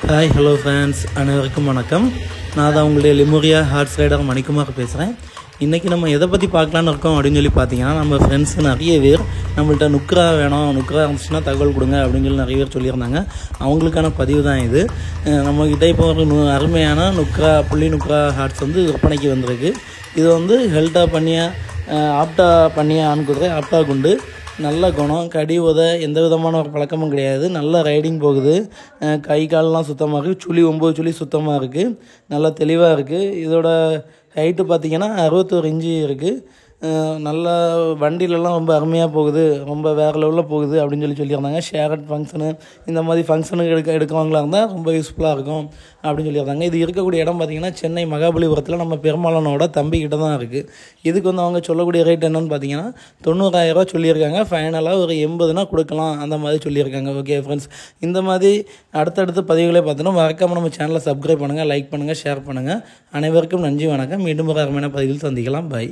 Hi hello friends, அனைவருக்கும் வணக்கம். நான் தான் உங்களுடைய லிமோரியா ஹார்ட்ஸ் ரைடர் மணிக்குமார் பேசுகிறேன். இன்றைக்கி நம்ம எதை பற்றி பார்க்கலான்னு இருக்கோம் அப்படின்னு சொல்லி பார்த்தீங்கன்னா, நம்ம ஃப்ரெண்ட்ஸ் நிறைய பேர் நம்மள்ட்ட நுக்ரா வேணும், நுக்ரா இருந்துச்சுன்னா தகவல் கொடுங்க அப்படின்னு சொல்லி நிறைய பேர் சொல்லியிருந்தாங்க. அவங்களுக்கான பதிவு தான் இது. நம்மக்கிட்ட இப்போ ஒரு அருமையான நுக்ரா புள்ளி நுக்ரா ஹார்ட்ஸ் விற்பனைக்கு வந்திருக்கு. இது ஹெல்டா பண்ணியா ஆப்டா பண்ணியா ஆண்குதிரை ஆப்டா குண்டு. நல்ல குணம், கடி உத எந்த விதமான ஒரு பழக்கமும் கிடையாது. நல்ல ரைடிங் போகுது. கை காலெலாம் சுத்தமாக இருக்குது. சுழி 9 சுழி சுத்தமாக இருக்குது. நல்லா தெளிவாக இருக்குது. இதோட ஹைட்டு பார்த்திங்கன்னா 61 இன்ச்சு இருக்குது. நல்லா வண்டியிலலாம் ரொம்ப அருமையாக போகுது, ரொம்ப வேறு லெவலில் போகுது அப்படின்னு சொல்லியிருந்தாங்க. ஷேரட் ஃபங்க்ஷனு இந்த மாதிரி ஃபங்க்ஷனுக்கு எடுக்கிறவங்களா இருந்தால் ரொம்ப யூஸ்ஃபுல்லாக இருக்கும் அப்படின்னு சொல்லியிருந்தாங்க. இது இருக்கக்கூடிய இடம் பார்த்திங்கன்னா சென்னை மகாபலிபுரத்தில் நம்ம பெருமாளனோட தம்பிக்கிட்ட தான் இருக்குது. இதுக்கு அவங்க சொல்லக்கூடிய ரேட் என்னென்னு பார்த்தீங்கன்னா 90,000 சொல்லியிருக்காங்க. ஃபைனலாக ஒரு 80னா கொடுக்கலாம் அந்த மாதிரி சொல்லியிருக்காங்க. ஓகே ஃப்ரெண்ட்ஸ், இந்த மாதிரி அடுத்தடுத்த பதிவுகளை பார்த்தோன்னா மறக்காமல் நம்ம சேனலை சப்ஸ்கிரைப் பண்ணுங்கள், லைக் பண்ணுங்கள், ஷேர் பண்ணுங்கள். அனைவருக்கும் நன்றி, வணக்கம். மீண்டும் ஒரு அருமையான பதிவில் சந்திக்கலாம். பாய்.